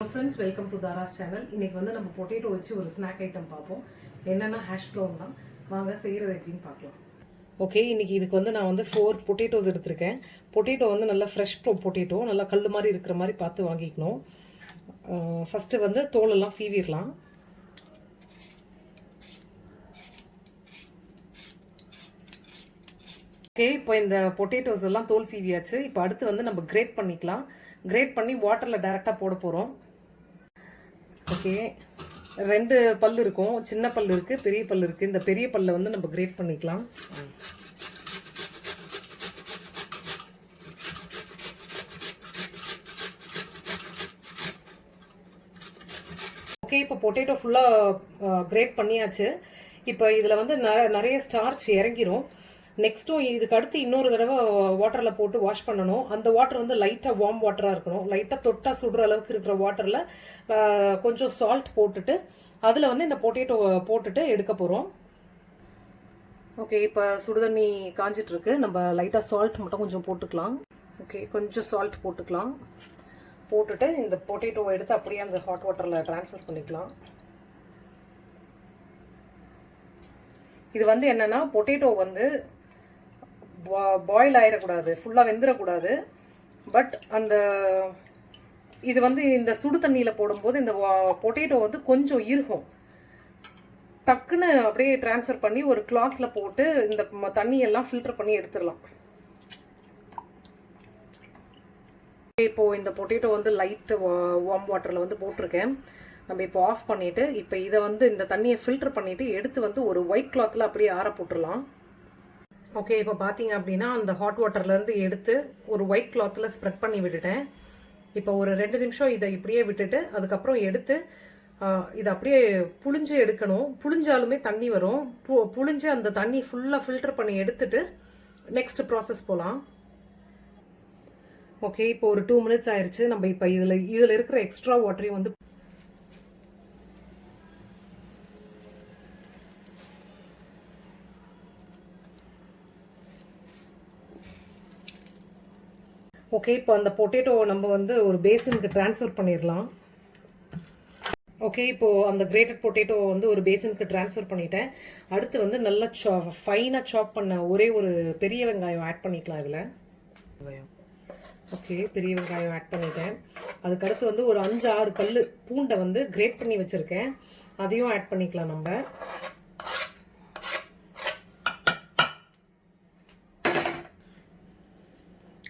Hello friends, welcome to Dara's channel. இன்னைக்கு வந்து நம்ம பொட்டேட்டோ வச்சு ஒரு ஸ்நாக் ஐட்டம் பார்ப்போம். என்னன்னா ஹேஷ் ப்ரௌன் தான். வாங்க செய்யறது எப்படின்னு பார்க்கலாம். ஓகே, இன்னைக்கு இதுக்கு வந்து நான் வந்து 4 பொட்டேட்டோஸ் எடுத்திருக்கேன். பொட்டேட்டோ வந்து நல்லா ஃப்ரெஷ் பொட்டேட்டோ, நல்லா கல் மாதிரி இருக்கிற மாதிரி பார்த்து வாங்கிக்கணும். ஃபர்ஸ்ட் வந்து தோலெல்லாம் சீவிடலாம். ஓகே, இப்போ இந்த பொட்டேட்டோஸ் எல்லாம் தோல் சீவியாச்சு. இப்போ அடுத்து வந்து நம்ம கிரேட் பண்ணிக்கலாம். கிரேட் பண்ணி வாட்டரில் டைரெக்டாக போட போகிறோம். ஓகே, 2 பல் இருக்கும். சின்ன பல் இருக்குது, பெரிய பல் இருக்குது. இந்த பெரிய பல்லை வந்து நம்ம கிரேட் பண்ணிக்கலாம். ஓகே, இப்போ பொட்டேட்டோ ஃபுல்லாக கிரேட் பண்ணியாச்சு. இப்போ இதில் வந்து நிறைய ஸ்டார்ச் இறங்கிரும். நெக்ஸ்ட்டும் இதுக்கு அடுத்து இன்னொரு தடவை வாட்டரில் போட்டு வாஷ் பண்ணணும். அந்த வாட்டர் வந்து லைட்டாக வார்ம் வாட்டராக இருக்கணும். லைட்டாக தொட்டால் சுடுற அளவுக்கு இருக்கிற வாட்டரில் கொஞ்சம் சால்ட் போட்டுட்டு அதில் வந்து இந்த பொட்டேட்டோவை போட்டுட்டு எடுக்க போகிறோம். ஓகே, இப்போ சுடுதண்ணி காஞ்சிட்ருக்கு. நம்ம லைட்டாக சால்ட் மட்டும் கொஞ்சம் போட்டுக்கலாம். ஓகே, கொஞ்சம் சால்ட் போட்டுக்கலாம். போட்டுட்டு இந்த பொட்டேட்டோவை எடுத்து அப்படியே அந்த ஹாட் வாட்டரில் ட்ரான்ஸ்ஃபர் பண்ணிக்கலாம். இது வந்து என்னென்னா பொட்டேட்டோ வந்து பாயில் ஆயிடக்கூடாது, ஃபுல்லாக வெந்துடக்கூடாது. பட் அந்த இது வந்து இந்த சுடு தண்ணியில் போடும்போது இந்த பொட்டேட்டோ வந்து கொஞ்சம் இருக்கும். டக்குன்னு அப்படியே ட்ரான்ஸ்ஃபர் பண்ணி ஒரு கிளாத்தில் போட்டு இந்த தண்ணியெல்லாம் ஃபில்டர் பண்ணி எடுத்துடலாம். இப்போது இந்த பொட்டேட்டோ வந்து லைட்டு வார்ம் வாட்டரில் வந்து போட்டிருக்கேன். நம்ம இப்போ ஆஃப் பண்ணிவிட்டு இப்போ இதை வந்து இந்த தண்ணியை ஃபில்டர் பண்ணிவிட்டு எடுத்து வந்து ஒரு ஒயிட் கிளாத்தில் அப்படியே ஆற போட்டுடலாம். ஓகே, இப்போ பார்த்தீங்க அப்படின்னா அந்த ஹாட் வாட்டர்லேருந்து எடுத்து ஒரு ஒயிட் கிளாத்தில் ஸ்ப்ரெட் பண்ணி விட்டுட்டேன். இப்போ ஒரு 2 நிமிஷம் இதை இப்படியே விட்டுட்டு அதுக்கப்புறம் எடுத்து இதை அப்படியே புழிஞ்சு எடுக்கணும். புழிஞ்சாலுமே தண்ணி வரும். புழிஞ்சு அந்த தண்ணி ஃபுல்லாக ஃபில்டர் பண்ணி எடுத்துட்டு நெக்ஸ்ட் ப்ராசஸ் போகலாம். ஓகே, இப்போ ஒரு 2 மினிட்ஸ் ஆயிடுச்சு. நம்ம இப்போ இதில் இருக்கிற எக்ஸ்ட்ரா வாட்டரையும் வந்து ஓகே, இப்போ அந்த பொட்டேட்டோவை நம்ம வந்து ஒரு பேசினுக்கு ட்ரான்ஸ்ஃபர் பண்ணிடலாம். ஓகே, இப்போது அந்த கிரேட்டட் பொட்டேட்டோவை வந்து ஒரு பேசினுக்கு ட்ரான்ஸ்ஃபர் பண்ணிட்டேன். அடுத்து வந்து நல்லா ஃபைனாக சாப் பண்ண ஒரே ஒரு பெரிய வெங்காயம் ஆட் பண்ணிக்கலாம் இதில். ஓகே, பெரிய வெங்காயம் ஆட் பண்ணிட்டேன். அதுக்கடுத்து வந்து ஒரு 5-6 பல் பூண்டை வந்து கிரேட் பண்ணி வச்சுருக்கேன். அதையும் ஆட் பண்ணிக்கலாம் நம்ம.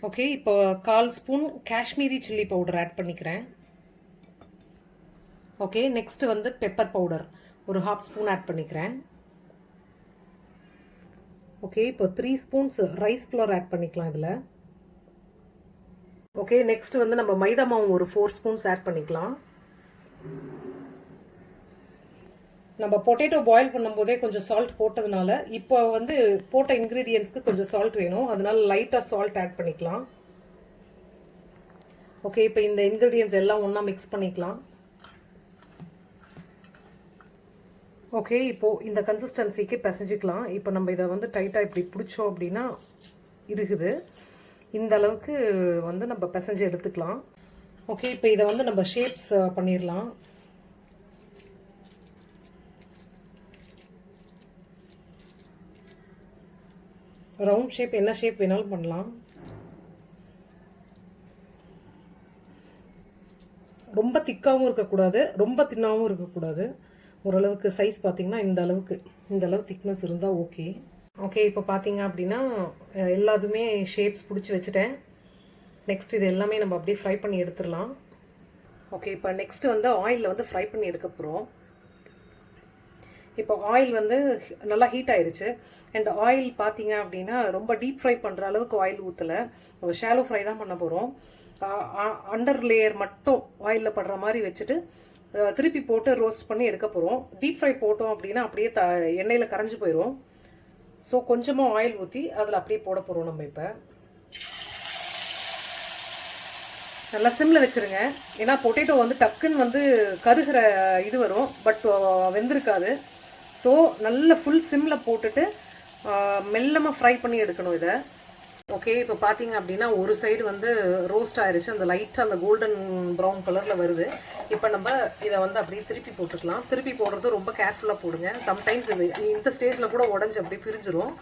ஓகே, இப்போ 1/4 spoon Kashmiri chilli powder add பண்ணிக்கிறேன். ஓகே, நெக்ஸ்ட் வந்து பெப்பர் பவுடர் ஒரு 1/2 ஸ்பூன் ஆட் பண்ணிக்கிறேன். ஓகே, இப்போ 3 ஸ்பூன்ஸ் ரைஸ் ஃப்ளோர் ஆட் பண்ணிக்கலாம் இதில். ஓகே, நெக்ஸ்ட் வந்து நம்ம மைதா மாவு ஒரு 4 ஸ்பூன்ஸ் ஆட் பண்ணிக்கலாம். நம்ம பொட்டேட்டோ பாயில் பண்ணும்போதே கொஞ்சம் சால்ட் போட்டதுனால இப்போ வந்து போட்ட இன்க்ரீடியன்ஸ்க்கு கொஞ்சம் சால்ட் வேணும். அதனால லைட்டாக சால்ட் ஆட் பண்ணிக்கலாம். ஓகே, இப்போ இந்த இன்க்ரீடியன்ஸ் எல்லாம் ஒன்றா மிக்ஸ் பண்ணிக்கலாம். ஓகே, இப்போது இந்த கன்சிஸ்டன்சிக்கு பிசைஞ்சிக்கலாம். இப்போ நம்ம இதை வந்து டைட்டாக இப்படி பிடிச்சோம் அப்படின்னா இருக்குது. இந்த அளவுக்கு வந்து நம்ம பிசைஞ்சு எடுத்துக்கலாம். ஓகே, இப்போ இதை வந்து நம்ம ஷேப்ஸ் பண்ணிடலாம். ரவுண்ட் ஷேப், என்ன ஷேப் வேணாலும் பண்ணலாம். ரொம்ப திக்காகவும் இருக்கக்கூடாது, ரொம்ப தின்னாகவும் இருக்கக்கூடாது. ஓரளவுக்கு சைஸ் பார்த்தீங்கன்னா இந்த அளவு திக்னஸ் இருந்தால் ஓகே. ஓகே, இப்போ பார்த்தீங்க அப்படின்னா எல்லாத்துமே ஷேப்ஸ் பிடிச்சி வச்சுட்டேன். நெக்ஸ்ட் இது எல்லாமே நம்ம அப்படியே ஃப்ரை பண்ணி எடுத்துடலாம். ஓகே, இப்போ நெக்ஸ்ட் வந்து ஆயிலில் வந்து ஃப்ரை பண்ணி எடுக்க போகிறோம். இப்போ ஆயில் வந்து நல்லா ஹீட் ஆயிடுச்சு. அண்ட் ஆயில் பார்த்தீங்க அப்படின்னா ரொம்ப டீப் ஃப்ரை பண்ணுற அளவுக்கு ஆயில் ஊற்றலை, நம்ம ஷாலோ ஃப்ரை தான் பண்ண போகிறோம். அண்டர் லேயர் மட்டும் ஆயிலில் படுற மாதிரி வச்சுட்டு திருப்பி போட்டு ரோஸ்ட் பண்ணி எடுக்க போகிறோம். டீப் ஃப்ரை போட்டோம் அப்படின்னா அப்படியே எண்ணெயில் கரைஞ்சி போயிடும். ஸோ கொஞ்சமாக ஆயில் ஊற்றி அதில் அப்படியே போட போகிறோம் நம்ம. இப்போ நல்லா சிம்மில் வச்சுருங்க. ஏன்னா பொட்டேட்டோ வந்து டக்குன்னு வந்து கருகிற இது வரும், பட் வெந்திருக்காது. ஸோ நல்ல ஃபுல் சிம்மில் போட்டுட்டு மெல்லமாக ஃப்ரை பண்ணி எடுக்கணும் இதை. ஓகே, இப்போ பார்த்தீங்க அப்படின்னா ஒரு சைடு வந்து ரோஸ்ட் ஆயிடுச்சு, அந்த லைட்டாக அந்த கோல்டன் ப்ரௌன் கலரில் வருது. இப்போ நம்ம இதை வந்து அப்படியே திருப்பி போட்டுக்கலாம். திருப்பி போடுறது ரொம்ப கேர்ஃபுல்லாக போடுங்க. சம்டைம்ஸ் இது இந்த ஸ்டேஜில் கூட உடஞ்சி அப்படியே பிரிஞ்சிரும்.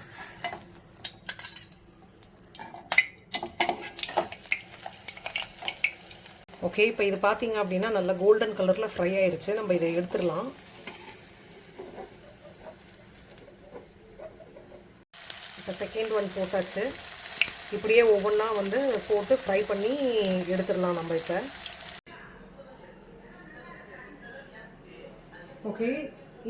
ஓகே, இப்போ இது பார்த்தீங்க அப்படின்னா நல்லா கோல்டன் கலரில் ஃப்ரை ஆயிடுச்சு. நம்ம இதை எடுத்துடலாம். இப்போ செகண்ட் ஒன் போட்டாச்சு. இப்படியே ஒவ்வொன்றா வந்து போட்டு ஃப்ரை பண்ணி எடுத்துடலாம் நம்ம இப்போ. ஓகே,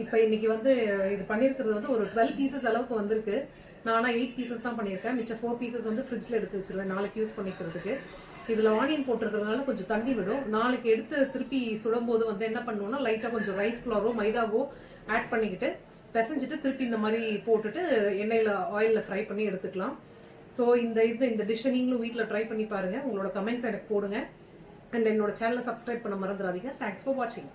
இப்போ இன்னைக்கு வந்து இது பண்ணியிருக்கிறது வந்து ஒரு 12 பீசஸ் அளவுக்கு வந்திருக்கு. நான் ஆனால் 8 பீசஸ் தான் பண்ணியிருக்கேன். மிச்சம் 4 பீசஸ் வந்து ஃப்ரிட்ஜில் எடுத்து வச்சிருவேன் நாளைக்கு யூஸ் பண்ணிக்கிறதுக்கு. இதில் ஆனியன் போட்டிருக்கிறதுனால கொஞ்சம் தண்ணி விடும். நாளைக்கு எடுத்து திருப்பி சுடும்போது வந்து என்ன பண்ணுவோம்னா லைட்டாக கொஞ்சம் ரைஸ் ஃப்ளவரோ மைதாவோ ஆட் பண்ணிக்கிட்டு பிசைஞ்சிட்டு திருப்பி இந்த மாதிரி போட்டுட்டு ஆயிலில் ஃப்ரை பண்ணி எடுத்துக்கலாம். ஸோ இந்த டிஷ்ஷை நீங்களும் வீட்டில் ட்ரை பண்ணி பாருங்கள். உங்களோட கமெண்ட்ஸ் எனக்கு போடுங்க. அண்ட் என்னோட சேனலை சப்ஸ்கிரைப் பண்ண மறந்துடாதீங்க. தேங்க்ஸ் ஃபார் வாட்சிங்.